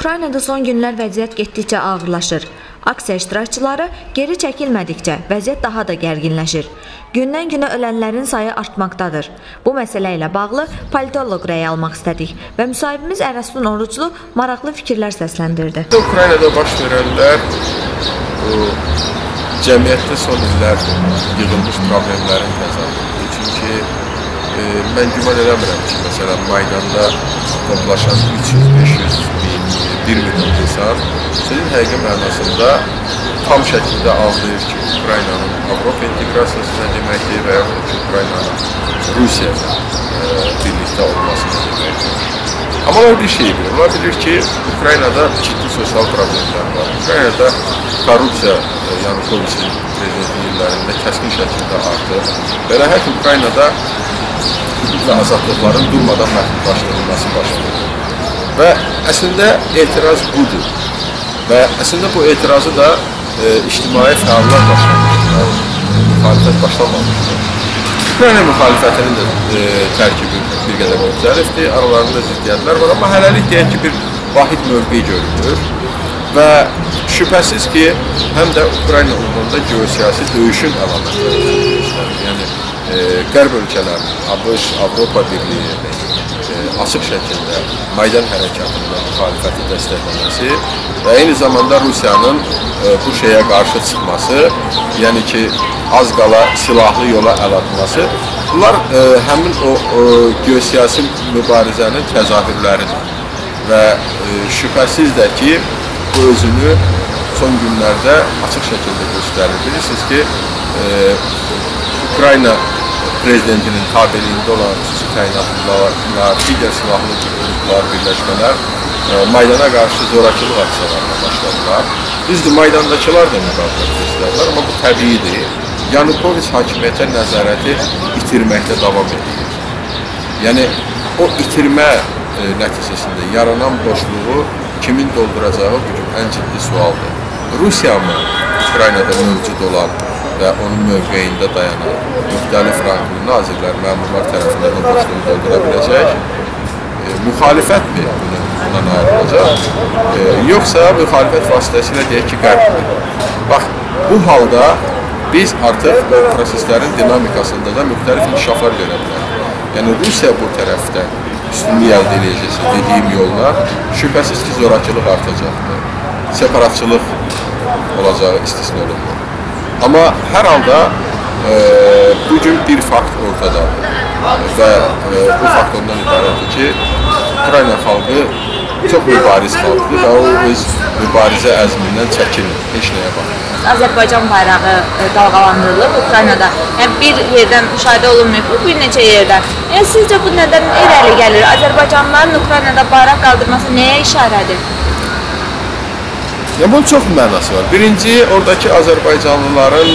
Ukraynada son günlər vəziyyət getdikcə ağırlaşır. Aksiya iştirakçıları geri çəkilmədikcə vəziyyət daha da gərginləşir. Gündən-günə ölənlərin sayı artmaqdadır. Bu məsələ ilə bağlı politoloq rəy almaq istədik və müsahibimiz Ərəstun Oruclu maraqlı fikirlər səsləndirdi. Ukraynada baş verənlər cəmiyyətdə son illər yığılmış problemlərin təzahürüdür. Çünki mən güman eləmirəm ki, məsələn, Maydanda toplaşan 300-500 min, 1 milyon insan sözün həqiqi mənasında tam şəkildə anlayır ki, Ukraynanın Avropa inteqrasiyası nə deməkdir və yaxud ki, Ukraynanın Rusiya birlikdə olması deməkdir. Amma onlar bir şey bilir. Onlar bilir ki, Ukraynada ciddi sosial problemlər var. Ukraynada korrupsiya Yanukoviçin prezidentlik illərində kəskin şəkildə artır. Belə hət Ukraynada hüquq və azadlıqların durmadan məhdudlaşdırılması başlanır. Və əslində etiraz budur. Və əslində bu etirazı da ictimai fəallar başlamışdır. Müxalifət başlamamışdır. Ukrayna müxalifətinin də tərkibi bir qədər müxtəlifdir. Aralarında ziddiyyətlər var, amma hələlik deyək ki, bir vahid mövqe görünür. Və şübhəsiz ki, həm də Ukrayna uğrunda geosiyasi döyüşün əlamətləri göstərir. Yəni, Qərb ölkələrinin, ABŞ, Avropa Birliyi açıq şəkildə Maydan hərəkatında müxalifəti dəstəkləməsi və eyni zamanda Rusiyanın bu şeyə qarşı çıxması, yəni ki, az qala silahlı yola əl atması, bunlar həmin o geosiyasi mübarizənin təzahürləridir. Və şübhəsiz də ki, bu özünü son günlərdə açıq şəkildə göstərir. Bilirsiniz ki, Ukrayna prezidentinin tabeliyində olan xüsusi təyinatlılar, digər silahlı qruplar, birləşmələr Maydana qarşı zorakılıq aksiyalarına başladılar. Düzdür, Maydandakılar da müqavimət göstərdilər, amma bu təbiidir. Yanukoviç hakimiyyətə nəzarəti itirməkdə davam edir. Yəni, o itirmə nəticəsində yaranan boşluğu kimin dolduracağı bugün ən ciddi sualdır. Rusiya mı Ukraynada mövcud olan və onun mövqeyində dayanan müxtəlif ranglı nazirlər, məmurlar tərəfindən o boşluğu doldura biləcək? Müxalifət mi bundan ayrılacaq? Yoxsa müxalifət vasitəsilə deyək ki, Qərb. Bax, bu halda biz artıq proseslərin dinamikasında da müxtəlif inkişaflar görə bilərik. Yəni, Rusiya bu tərəfdən üstünlük əldə edəcəksə dediyim yolla şübhəsiz ki, zorakılıq artacaqdır. Separatçılıq olacağı istisna olunur. Amma hər halda bugün bir fakt ortadadır və bu fakt ondan ibarətdir ki, Ukrayna xalqı çox mübariz xalqdır və o öz mübarizə əzmindən çəkinir, heç nəyə baxmır. Azərbaycan bayrağı dalğalandırılıb Ukraynada. Yəni, bir yerdən müşahidə olunmayıb, bu bir neçə yerdən. Yəni, sizcə bu nədən irəli gəlir? Azərbaycanlıların Ukraynada bayraq qaldırması nəyə işarədir? Bunun çox mənası var. Birinci, oradakı Azərbaycanlıların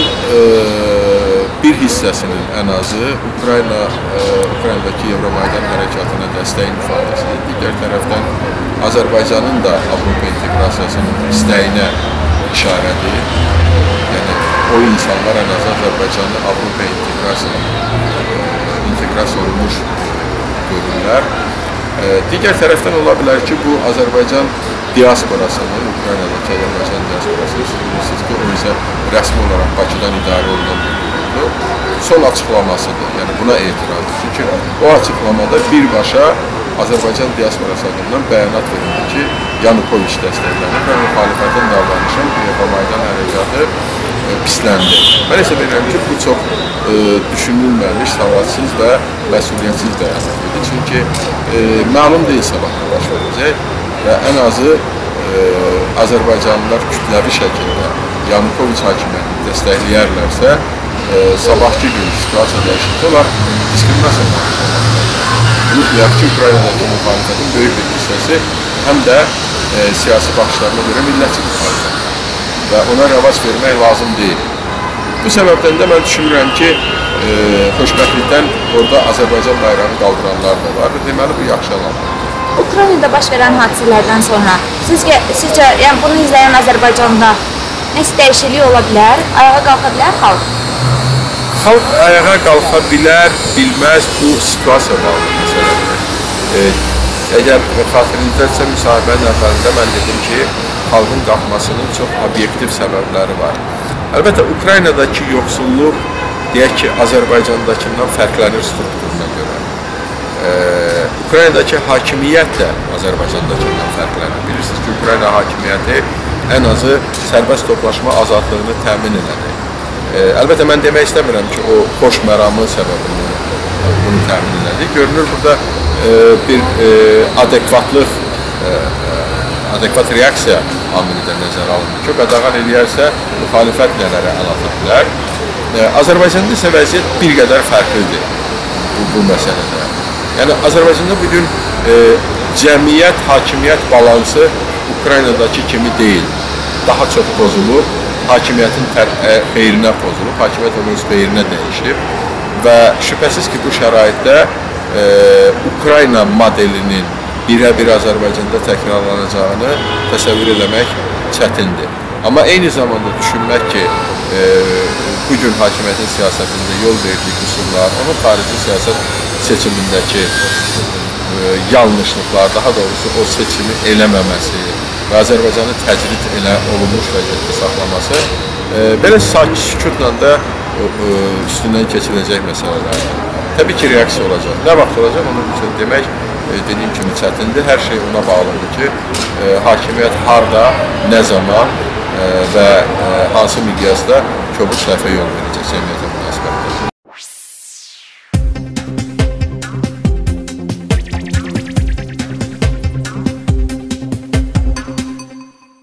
bir hissəsinin ən azı Ukraynadakı Euromaydan hərəkatına dəstəyin ifadəsidir. Digər tərəfdən Azərbaycanın da Avropa inteqrasiyasının istəyinə işarədir. Yəni, o insanlar ən azı Azərbaycanı Avropa inteqrasiya olunmuş görürlər. Digər tərəfdən ola bilər ki, bu Azərbaycan diasporasının, Ukraynadakı Azərbaycan diasporasının, bilirsiniz ki, o isə rəsmi olaraq Bakıdan idarə olunan bir qurumdur. Son açıqlamasıdır, yəni buna etirazdır. Çünki o açıqlamada birbaşa Azərbaycan diasporası adından bəyanat verildi ki, Yanukoviç dəstəklənir və müxalifətin davranışı Euromaydan hərəkatı pisləndi. Mən isə bilirəm ki, bu çox düşünülməmiş, savadsız və məsuliyyətsiz bəyanatdır. Çünki məlum deyil sabahda baş verəcək və ən azı Azərbaycanlılar kütləvi şəkildə Yanukoviç hakimiyyətini dəstəkləyərlərsə, sabahki gün situasiya dəyişiklikdə olar, diskriminasiya unutmayaq ki, Ukraynadakı müxalifətin böyük bir hissəsi həm də siyasi baxışlarına görə millətçi müxalifət və ona rəvac vermək lazım deyil. Bu səbəbdən də mən düşünürəm ki, xoşbəxtlikdən orada Azərbaycan bayrağı qaldıranlar da var. Deməli, bu yaxşı əlamətdir. Ukraynada baş verən hadisələrdən sonra sizcə, yəni bunu izləyən Azərbaycanda nəsə dəyişiklik ola bilər? Ayağa qalxa bilər xalq? Xalq ayağa qalxa bilər, bilməz, bu situasiya bağlı məsələdir. Əgər xatirinizdirsə, müsahibənin əvvəlində mən dedim ki, xalqın qalxmasının çox obyektiv səbəbləri var. Əlbəttə, Ukraynadakı yoxsulluq, deyək ki, Azərbaycandakından fərqlənir strukturuna görə. Ukraynadakı hakimiyyət də Azərbaycandakindən fərqlənir. Bilirsiniz ki, Ukrayna hakimiyyəti ən azı sərbəst toplaşma azadlığını təmin elədi. Əlbəttə, mən demək istəmirəm ki, o xoş məramı səbəbindən bunu təmin elədi. Görünür, burada bir adekvat reaksiya amili də nəzərə alınır ki, qadağan edərsə, müxalifət nələrə əl ata bilər. Azərbaycanda isə vəziyyət bir qədər fərqlidir bu məsələdə. Yəni, Azərbaycanda bugün cəmiyyət, hakimiyyət balansı Ukraynadakı kimi deyil. Daha çox pozulub, hakimiyyətin xeyrinə pozulub, hakimiyyət onun xeyrinə dəyişib və şübhəsiz ki, bu şəraitdə Ukrayna modelinin birə-bir Azərbaycanda təkrarlanacağını təsəvvür eləmək çətindir. Amma eyni zamanda düşünmək ki, bugün hakimiyyətin siyasətində yol verdiyi qüsurlar, onun xarici siyasət seçimindəki yanlışlıqlar, daha doğrusu o seçimi eləməməsi və Azərbaycanı təcrid olunmuş vəziyyətdə saxlaması belə sakit sükutla da üstündən keçiriləcək məsələlərdir. Təbii ki, reaksiya olacaq. Nə vaxt olacaq, onun üçün demək, dediyim kimi çətindir. Hər şey ona bağlıdır ki, hakimiyyət harda, nə zaman və hansı miqyasda kobud səhvə yol verəcək cəmiyyətə.